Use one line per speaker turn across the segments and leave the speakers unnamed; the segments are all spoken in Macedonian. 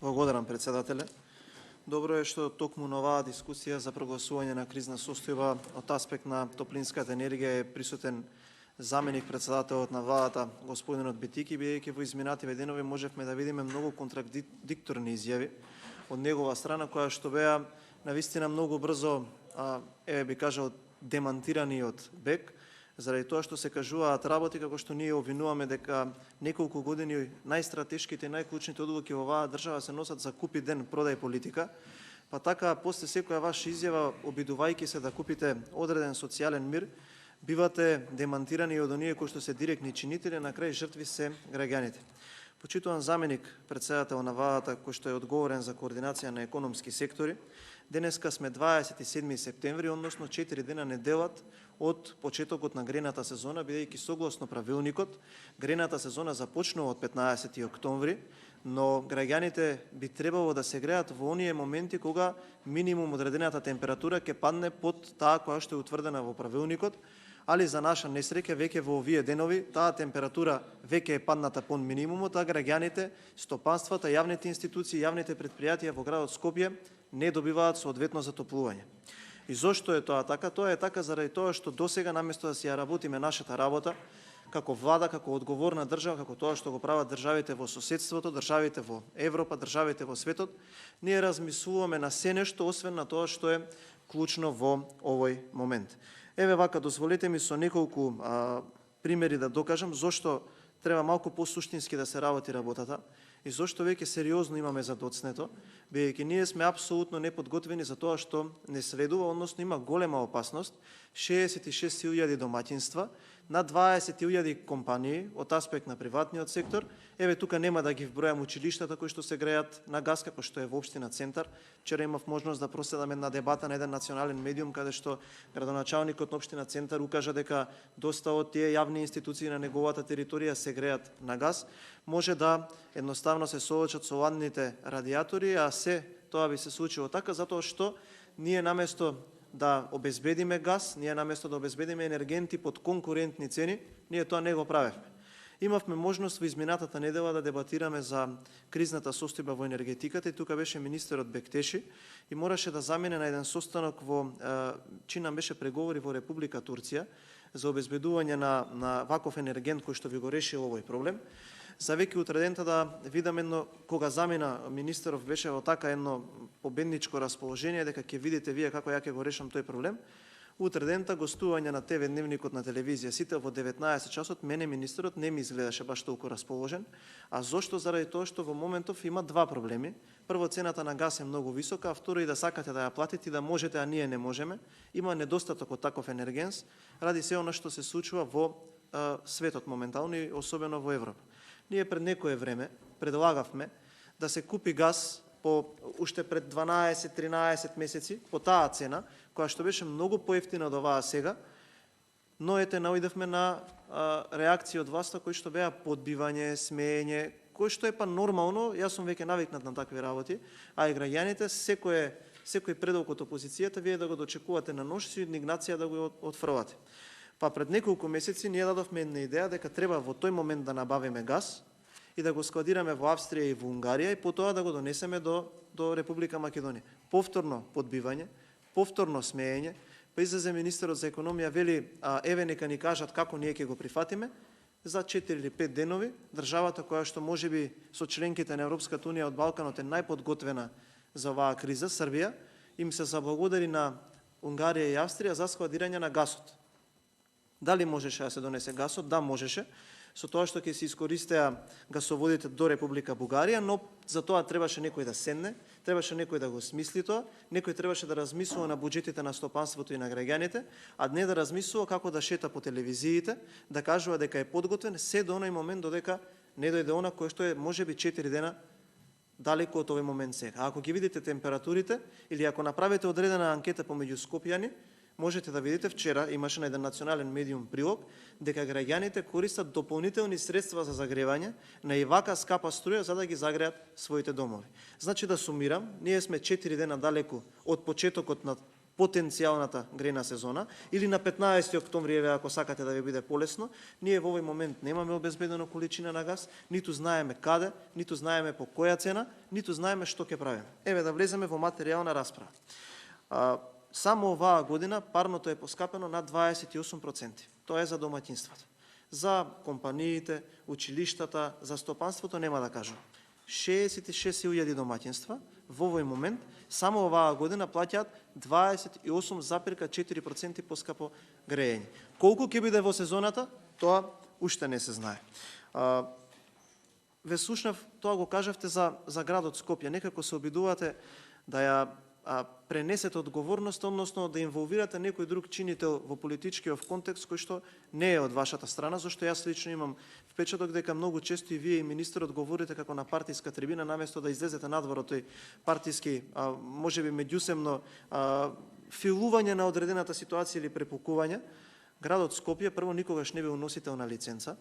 Благодарам, председателе. Добро е што токму на оваа дискусија за прогласување на кризна состојба од аспект на топлинската енергија е присутен заменик председателот на владата, господинот Бетики, бидејќи во изминативе денови можевме да видиме многу контрадикторни изјави од негова страна, која што беа навистина многу брзо, би кажал, демантирани од БЕК, заради тоа што се кажуваат работи како што ние обвинуваме дека неколку години најстратешките и најклучните одлуки во оваа држава се носат за купи ден продај политика, па така после секоја ваша изјава, обидувајќи се да купите одреден социјален мир, бивате демантирани од оние кои што се директни чинители, на крај жртви се граѓаните. Почитуван заменик председател на владата кој што е одговорен за координација на економски сектори, денеска сме 27 септември, односно 4 дена неделат од почетокот на грената сезона, бидејќи согласно правилникот, грената сезона започнува од 15 октомври, но граѓаните би требало да се греат во оние моменти кога минимум одредената температура ќе падне под таа која што е утврдена во правилникот, али за наша несреќа веќе во овие денови таа температура веќе е падната под минимумот, а граѓаните, стопанствата, јавните институции, јавните предпријатија во градот Скопје не добиваат соодветно затоплување. И зошто е тоа така? Тоа е така заради тоа што досега наместо да си ја работиме нашата работа, како влада, како одговорна држава, како тоа што го прават државите во соседството, државите во Европа, државите во светот, ние размислуваме на се нешто, освен на тоа што е клучно во овој момент. Еве вака, дозволете ми со неколку примери да докажам зошто треба малку посуштински да се работи работата и зошто веќе сериозно имаме задоцнето, бидејќи ние сме апсолутно неподготвени за тоа што не следува, односно има голема опасност 66.000 домаќинства на 20.000 компании од аспект на приватниот сектор. Еве тука нема да ги вбројам училиштата кои што се греат на газ, како што е во општина Центар. Вчера имав можност да проследам една дебата на еден национален медиум каде што градоначалникот на општина Центар укажа дека доста од тие јавни институции на неговата територија се греат на газ. Може да едноставно се соочат со ладните радиатори, а се тоа би се случило така затоа што ние наместо да обезбедиме газ, ние наместо да обезбедиме енергенти под конкурентни цени, ние тоа не го правевме. Имавме можност во изминатата недела да дебатираме за кризната состојба во енергетиката и тука беше министерот Бектеши и мораше да замине на еден состанок во чина беше преговори во Република Турција за обезбедување на ваков енергент кој што ви го решил овој проблем. За веќе утредента да видам едно, кога замина министеров беше во така едно победничко расположение, дека ќе видите вие како ја ќе го решам тој проблем. Утредента гостување на ТВ Дневникот на телевизија Сите во 19 часот, мене министерот не ми изгледаше баш толку расположен. А зошто? Заради тоа што во моментов има два проблеми. Прво, цената на газ е многу висока, а второ, и да сакате да ја платите, да можете, а ние не можеме. Има недостаток од таков енергенс, ради се она што се случува во светот моментално и особено во Европа. Ние пред некое време предлагавме да се купи газ уште пред 12-13 месеци по таа цена, која што беше многу поевтина од оваа сега, но ете наоидевме на реакција од власта кои што беа подбивање, смеење, кој што е па нормално, јас сум веќе навикнат на такви работи, а и граѓаните секој предок од опозицијата вие да го дочекувате на нож и инdigнација да го отфрлате. Па пред неколку месеци ние дадовме една идеја дека треба во тој момент да набавиме газ и да го складираме во Австрија и во Унгарија и потоа да го донесеме до Република Македонија. Повторно подбивање, повторно смеење, па излезе министерот за економија вели, еве нека ни кажат како ние ќе го прифатиме. За 4 или 5 денови државата која што можеби со членките на Европската унија од Балканот е најподготвена за оваа криза, Србија, им се заблагодари на Унгарија и Австрија за складирање на газот. Дали можеше да се донесе гасот? Да, можеше, со тоа што ќе се искористеа гасоводите до Република Бугарија, но за тоа требаше некој да седне, требаше некој да го смисли тоа, некој требаше да размислува на буџетите на стопанството и на граѓаните, а не да размислува како да шета по телевизиите, да кажува дека е подготвен, се до оној момент додека не дојде она кој што е можеби 4 дена далеку од овој момент сега. А ако ги видите температурите или ако направите одредена анкета помеѓу скопјани, можете да видите, вчера имаше на еден национален медиум прилог, дека граѓаните користат дополнителни средства за загревање на и вака скапа струја за да ги загреат своите домови. Значи да сумирам, ние сме 4 дена далеку од почетокот на потенцијалната грејна сезона, или на 15 октомври, еве ако сакате да ви биде полесно, ние во овој момент немаме обезбедено количина на газ, ниту знаеме каде, ниту знаеме по која цена, ниту знаеме што ќе правиме. Еве да влеземе во материјална расправа. Само оваа година парното е поскапено на 28%. Тоа е за домаќинствата. За компаниите, училиштата, за стопанството нема да кажам. 66.000 домаќинства во овој момент само оваа година плаќаат 28,4% поскапо грејење. Колку ќе биде во сезоната, тоа уште не се знае. Ве слушнав, тоа го кажавте за градот Скопје. Некако се обидувате да ја пренесете одговорност, односно да инволвирате некој друг чинител во политичкиот контекст кој што не е од вашата страна, зашто јас лично имам впечаток дека многу често и вие и министерот говорите како на партиска трибина, наместо да излезете надвор од тој партиски, можеби меѓусебно филување на одредената ситуација или препукување. Градот Скопје прво никогаш не бил носител на лиценца,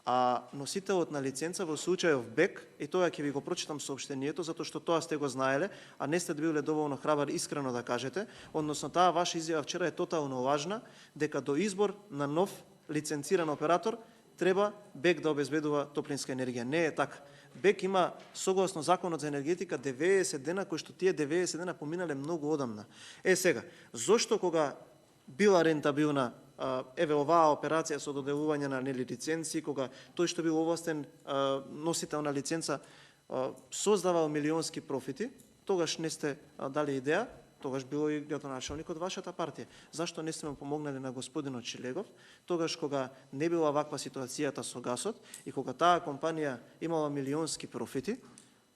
а носителот на лиценца во случајов БЕК, и тоа ќе ви го прочитам соопштението, затоа што тоа сте го знаеле, а не сте биле доволно храбар искрено да кажете, односно таа ваша изјава вчера е тотално лажна, дека до избор на нов лиценциран оператор треба БЕК да обезбедува топлинска енергија. Не е така. БЕК има, согласно Законот за енергетика, 90 дена, кои што тие 90 дена поминале многу одамна. Сега, зошто кога била рентабилна еве оваа операција со доделување на лиценци, кога тој што бил овластен носител на лиценца создавал милионски профити, тогаш не сте дали идеја, тогаш било и градоначалник од вашата партија. Зашто не сте му помогнале на господинот Шилегов, тогаш кога не била ваква ситуацијата со гасот и кога таа компанија имала милионски профити,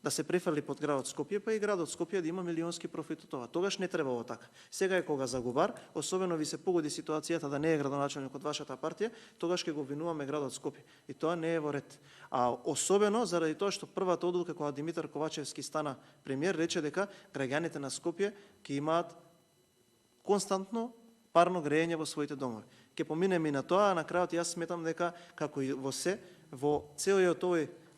да се префрли под градот Скопје, па и градот Скопје да има милионски профит од тоа. Тогаш не требало така. Сега е кога загубар, особено ви се погоди ситуацијата да не е градоначалник од вашата партија, тогаш ќе го обвинуваме градот Скопје. И тоа не е во ред. А особено заради тоа што првата одлука кога Димитар Ковачевски стана премиер рече дека граѓаните на Скопје ќе имаат константно парно грејење во своите домови. Ќе поминеме и на тоа, а на крајот јас сметам дека како и во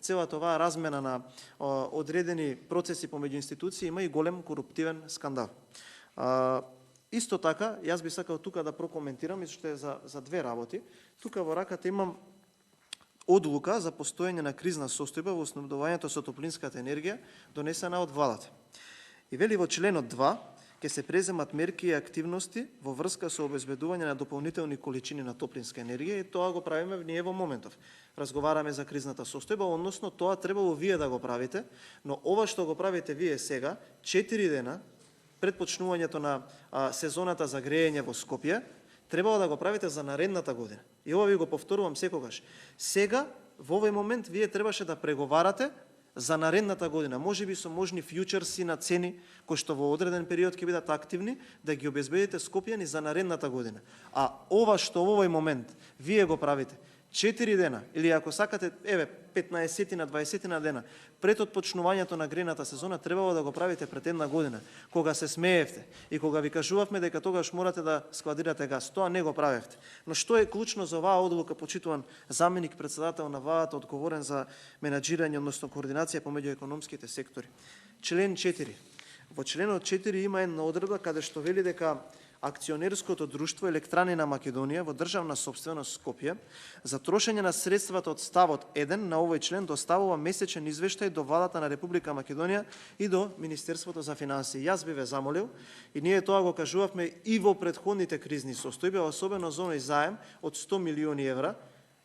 целата оваа размена на одредени процеси помеѓу институции има и голем коруптивен скандал. Исто така, јас би сакал тука да прокоментирам и што е за две работи. Тука во раката имам одлука за постоење на кризна состојба во снабдувањето со топлинската енергија, донесена од владата. И вели во членот 2 ќе се преземат мерки и активности во врска со обезбедување на дополнителни количини на топлинска енергија, и тоа го правиме ние во моментов. Разговараме за кризната состојба, односно тоа требало вие да го правите, но ова што го правите вие сега, 4 дена пред почнувањето на сезоната за грејење во Скопје, требало да го правите за наредната година. И ова ви го повторувам секогаш. Сега, во овој момент, вие требаше да преговарате за наредната година, можеби со можни фјучерси на цени, кои што во одреден период ќе бидат активни, да ги обезбедите Скопјани за наредната година. А ова што во овој момент вие го правите, 4 дена, или ако сакате, 15 на 20 на дена, пред отпочнувањето на грејната сезона, требало да го правите пред една година, кога се смеевте и кога ви кажувавме дека тогаш морате да складирате газ. Тоа не го правевте. Но што е клучно за оваа одлука, почитуван заменик председател на владата, одговорен за менаџирање, односно координација помеѓу економските сектори? Член 4. Во членот 4 има една одредба каде што вели дека акционерското друштво Електрани на Македонија во државна сопственост Скопје за трошење на средствата од ставот 1 на овој член доставува месечен извештај до владата на Република Македонија и до Министерството за финансии. Јас би ве замолил, и ние тоа го кажувавме и во претходните кризни состојби, особено за оној заем од 100 милиони евра,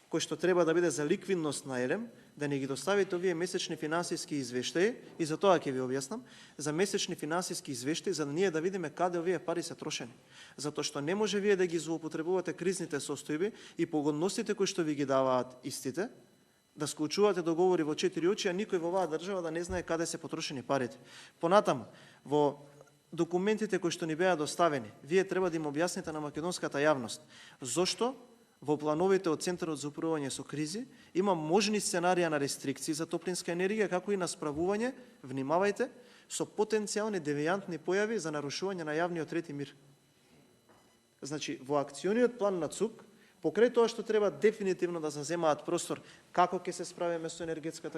кој што треба да биде за ликвидност на Елем, да не ги доставите овие месечни финансиски извештаи, и за тоа ќе ви објаснам, за месечни финансиски извештаи, за да ние да видиме каде овие пари се трошени. Затоа што не може вие да ги злоупотребувате кризните состојби и погодностите кои што ви ги даваат истите, да склучувате договори во 4 очи, а никој во оваа држава да не знае каде се потрошени парите. Понатаму, во документите кои што ни беа доставени, вие треба да им објасните на македонската јавност зошто во плановите од Центарот за управување со кризи има можни сценарија на рестрикции за топлинска енергија, како и на справување, внимавајте, со потенцијални девијантни појави за нарушување на јавниот ред и мир. Значи, во акциониот план на ЦУК Покрај тоа што треба дефинитивно да заземаат простор како ќе се справиме со енергетската,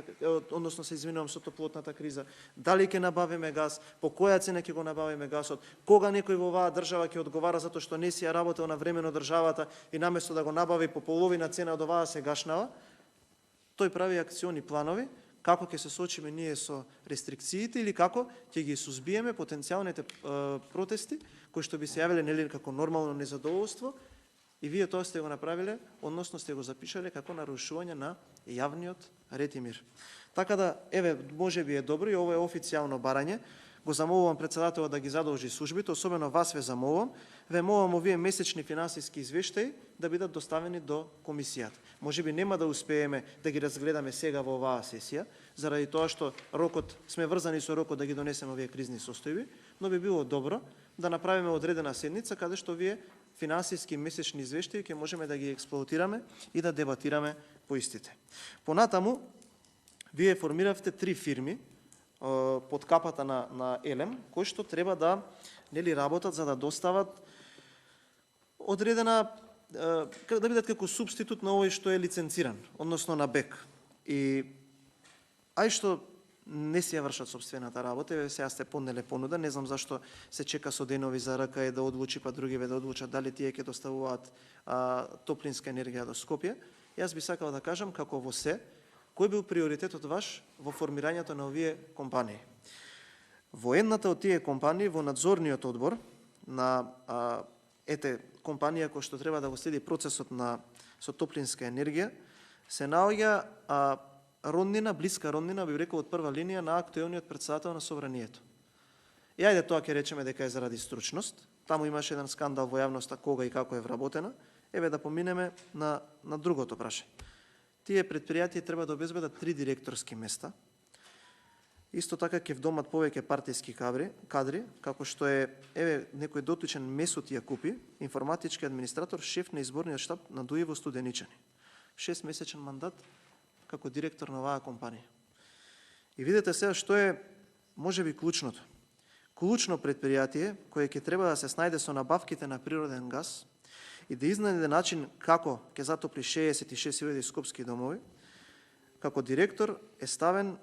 односно се извинувам, со топлотната криза, дали ќе набавиме газ, по која цена ќе го набавиме газот, кога некој во оваа држава ќе одговара затоа што не си ја работел на времено државата и наместо да го набави по половина цена од оваа се гашнава, тој прави акциони планови како ќе се соочиме ние со рестрикциите или како ќе ги сузбиеме потенцијалните протести кои што би се јавиле нели како нормално незадоволство. И вие тоа сте го направиле, односно сте го запишале како нарушување на јавниот ред и мир. Така да, еве, можеби е добро и ово е официјално барање. Го замолувам председателот да ги задолжи службите, особено вас ве замолувам. Ве молам овие месечни финансиски извештаи да бидат доставени до комисијата. Можеби нема да успееме да ги разгледаме сега во оваа сесија, заради тоа што рокот, сме врзани со рокот да ги донесеме овие кризни состојби, но би било добро да направиме одредена седница каде што вие финансиски месечни извештаи ќе можеме да ги експлоатираме и да дебатираме по истите. Понатаму, вие формиравте 3 фирми под капата на Елем, кои што треба да нели работат за да достават одредена да бидат како субститут на овој што е лиценциран, односно на БЕК. И што не си ја вршат собствената работа, сега сте поднеле понуда, не знам зашто се чека со денови за РКЕ да одлучи, па другиве да одлучат дали тие ќе доставуваат топлинска енергија до Скопје. Јас би сакал да кажам како во се, кој бил приоритетот ваш во формирањето на овие компании? Во едната од тие компании, во надзорниот одбор на компанија која што треба да го следи процесот со топлинска енергија, се наоѓа роднина, блиска роднина, би рекол од прва линија на актуелниот председател на Собранието. И ајде тоа ќе речеме дека е заради стручност. Таму имаше еден скандал во јавноста кога и како е вработена. Еве да поминеме на другото прашање. Тие предпријатија треба да обезбедат 3 директорски места. Исто така ќе вдомат повеќе партиски кадри, како што е, еве, некој дотичен Месот ја купи, информатички администратор, шеф на изборниот штаб на Дујево Студеничани. 6-месечен мандат како директор на оваа компанија. И видете сега што е можеби клучното. Клучно предпријатие кое ќе треба да се снајде со набавките на природен газ и да изнајде начин како ќе затопли 66.000 скопски домови, како директор е ставен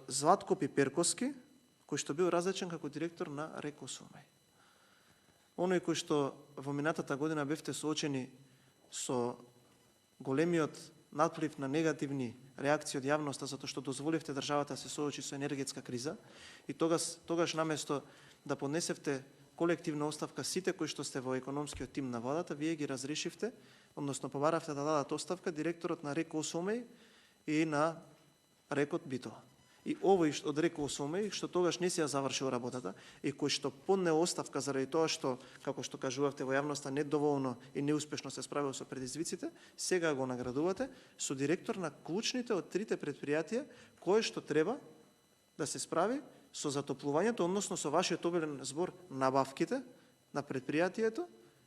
Златко Пиперковски, кој што бил разречен како директор на Рекосумеј. Оној кој што во минатата година бевте соочени со големиот надплив на негативни реакции од јавноста затоа што дозволивте државата да се соочи со енергетска криза и тогаш наместо да поднесевте колективна оставка сите кои што сте во економскиот тим на владата, вие ги разрешивте, односно побаравте да дадат оставка директорот на Рекосумеј и на Рекот Битола. И овој од Рекосумеј што тогаш не си ја завршил работата и кој што подне оставка заради тоа што, како што кажувавте во јавноста, недоволно и неуспешно се справил со предизвиците, сега го наградувате со директор на клучните од 3 предпријатија кое што треба да се справи со затоплувањето, односно со вашиот обилен збор набавките на предпријатието,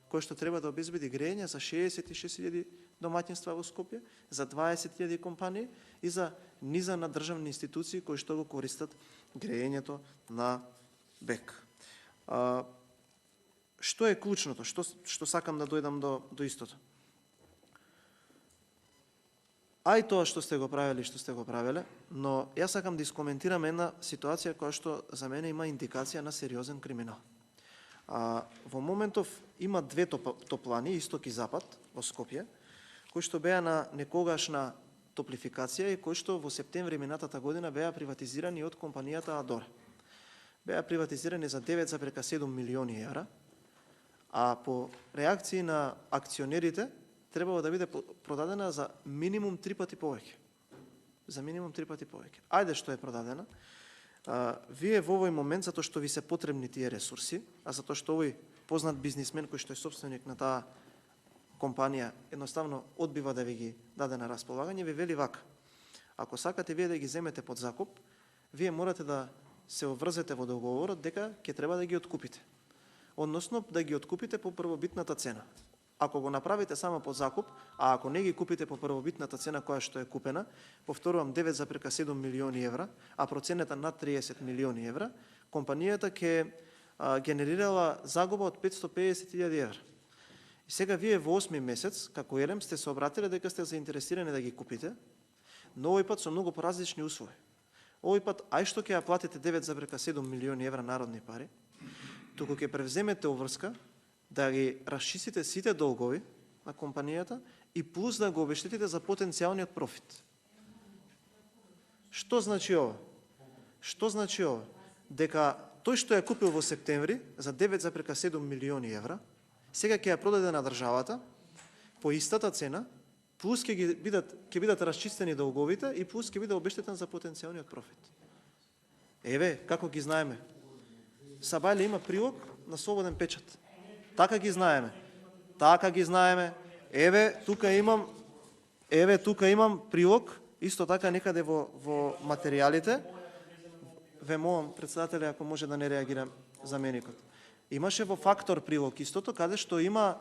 кое што треба да обезбеди грејење за 66.000 домаќинства во Скопје, за 20.000 компании и за низа на државни институции кои што го користат грејењето на БЕК. Што е клучното? Што сакам да дојдам до истото? Тоа што сте го правеле, но јас сакам да искоментирам една ситуација која што за мене има индикација на сериозен криминал. Во моментов има 2 топлани, исток и запад, во Скопје, кои што беа на некогашна топлификација и кои што во септември минатата година беа приватизирани од компанијата Адора. Беа приватизирани за 9,7 милиони евра, а по реакции на акционерите требало да биде продадена за минимум 3 пати повеќе. За минимум 3 пати повеќе. Ајде што е продадена. Вие во овој момент, затоа што ви се потребни тие ресурси, а затоа што овој познат бизнисмен кој што е собственик на таа компанија едноставно одбива да ви ги даде на располагање, ви вели вака: ако сакате вие да ги земете под закуп, вие морате да се обврзете во договорот дека ќе треба да ги откупите. Односно да ги откупите по првобитната цена. Ако го направите само под закуп, а ако не ги купите по првобитната цена која што е купена, повторувам 9,7 милиони евра, а проценета над 30 милиони евра, компанијата ќе генерирала загуба од 550.000 евра. И сега вие во 8 месец, како Елем, сте се обратиле дека сте заинтересирани да ги купите, но овој пат со многу поразлични услови. Овој пат, ај што ќе ја платите 9,7 милиони евра народни пари, туку ќе превземете обврска да ги расчистите сите долгови на компанијата и плюс да го обештетите за потенцијалниот профит. Што значи ова? Што значи ова? Дека тој што ја купил во септември за 9,7 милиони евра, сега ќе ја продаде на државата по истата цена, плюс ќе бидат расчистени долговите и плюс ќе биде обештетен за потенцијалниот профит. Еве, како ги знаеме. Сабајле има прилог на слободен печат. Така ги знаеме. Така ги знаеме. Еве, тука имам прилог, исто така некаде во материјалите. Ве молам, председателя, ако може да не реагира заменикот. Имаше во фактор прилог истото, каде што има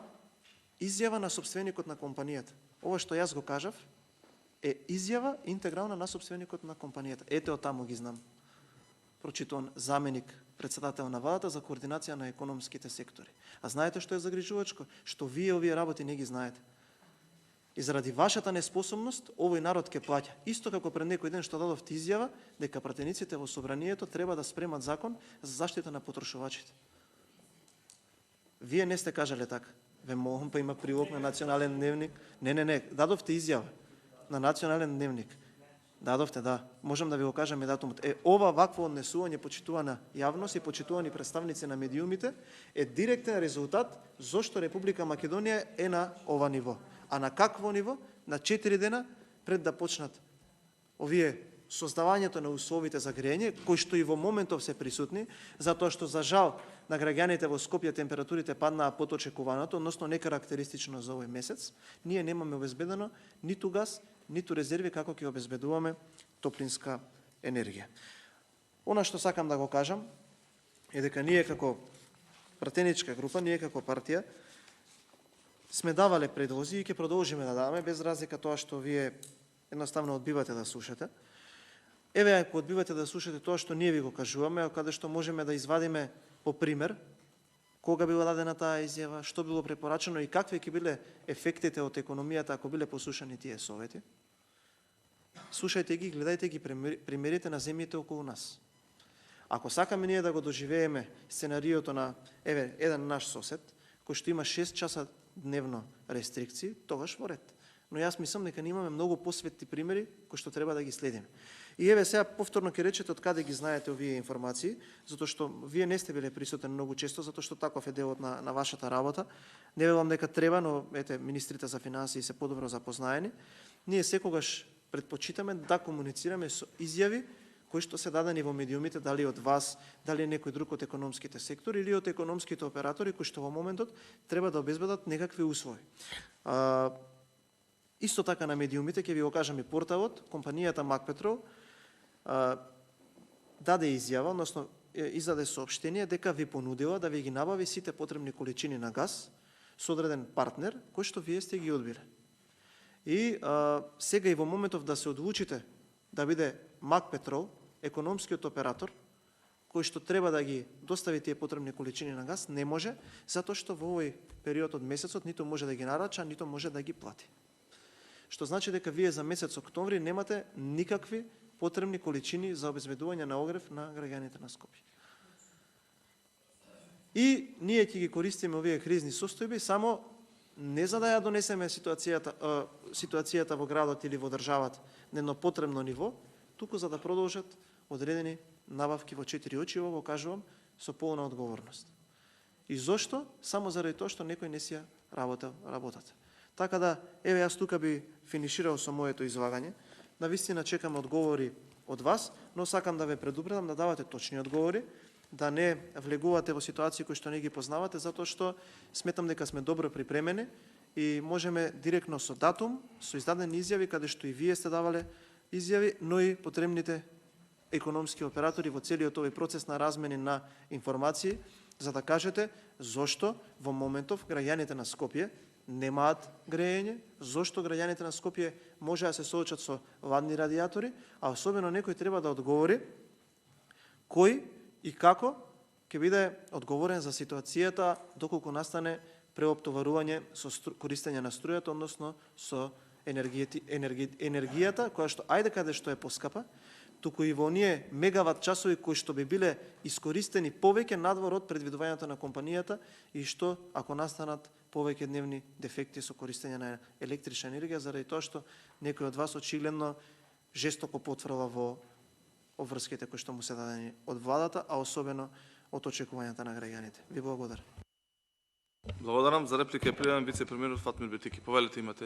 изјава на собственикот на компанијата. Ова што јас го кажав е изјава интегрална на собственикот на компанијата. Ете, од таму ги знам. Прочитуван заменик председател на владата за координација на економските сектори. А знаете што е загрижувачко? Што вие овие работи не ги знаете. И заради вашата неспособност, овој народ ќе плаќа. Исто како пред некој ден што дадовте изјава дека пратениците во собранието треба да спремат закон за заштита на потрошувачите. Вие не сте кажале така. Ве молам, па има прилог на национален дневник. Не, дадовте изјава на национален дневник. Дадовте, да. Можам да ви го кажам и датумот. Ова вакво однесување почитувана јавност и почитувани представници на медиумите е директен резултат зошто Република Македонија е на ова ниво. А на какво ниво? На 4 дена пред да почнат овие создавањето на условите за грејење, кои што и во моментов се присутни, затоа што за жал на граѓаните во Скопје температурите паднаа под очекуваното, односно некарактеристично за овој месец, ние немаме обезбедено ниту газ, ниту резерви како ќе обезбедуваме топлинска енергија. Она што сакам да го кажам е дека ние како пратеничка група, ние како партија сме давале предлози и ќе продолжиме да даваме без разлика тоа што вие едноставно одбивате да слушате. Еве, ако одбивате да слушате тоа што ние ви го кажуваме, каде што можеме да извадиме по пример кога била дадена таа изјава, што било препорачено и какви ќе биле ефектите од економијата ако биле послушани тие совети. Слушајте ги, гледајте ги примерите на земјите околу нас. Ако сакаме ние да го доживееме сценариото на еден наш сосед, кој што има 6 часа дневно рестрикции, тогаш во ред. Но јас мислам дека имаме многу посветни примери кои што треба да ги следиме. И еве сега повторно ќе речете од каде ги знаете овие информации, затоа што вие не сте биле присутен многу често, затоа што таков е делот на вашата работа. Не велам дека треба, но ете, министрите за финансии се подобро запознаени. Ние секогаш предпочитаме да комуницираме со изјави кои што се дадени во медиумите, дали од вас, дали некој друг од економските сектори или од економските оператори кои што во моментот треба да обезбедат некакви услови. Исто така на медиумите, ќе ви го кажам и порталот, компанијата Макпетрол даде изјава, односно издаде соопштение дека ви понудила да ви ги набави сите потребни количини на газ со одреден партнер, кој што вие сте ги одбиле. И сега и во моментов да се одлучите да биде Макпетрол, економскиот оператор, кој што треба да ги достави тие потребни количини на газ, не може, затоа што во овој период од месецот нито може да ги нарача, нито може да ги плати. Што значи дека вие за месец октомври немате никакви потребни количини за обезбедување на огрев на граѓаните на Скопје. И ние ќе ги користиме овие кризни состојби само не за да ја донесеме ситуацијата во градот или во државата на едно потребно ниво, туку за да продолжат одредени набавки во 4 очи, ово кажувам со полна одговорност. И зошто? Само заради тоа што некој не си ја работел работата. Така да, еве јас тука би финиширал со моето излагање. Навистина чекам одговори од вас, но сакам да ве предупредам да давате точни одговори, да не влегувате во ситуации кои што не ги познавате, затоа што сметам дека сме добро припремени и можеме директно со датум, со издадени изјави, каде што и вие сте давале изјави, но и потребните економски оператори во целиот овој процес на размени на информации, за да кажете зошто во моментов граѓаните на Скопје немаат грејење, зошто граѓаните на Скопје може да се соочат со ладни радиатори, а особено некој треба да одговори кој и како ќе биде одговорен за ситуацијата доколку настане преоптоварување со користење на струјата, односно со енергијата, која што ајде каде што е поскапа, туку и во оние мегават часови кои што би биле искористени повеќе надвор од предвидувањето на компанијата и што ако настанат повеќе дневни дефекти со користење на електрична енергија, заради тоа што некој од вас очигледно жестоко потврдува во обврските кои што му се дадени од владата, а особено од очекувањата на граѓаните. Ви благодарам.
Благодарам. За реплика е пријавен вице-премиерот Фатмир Бетики. Повелете, имате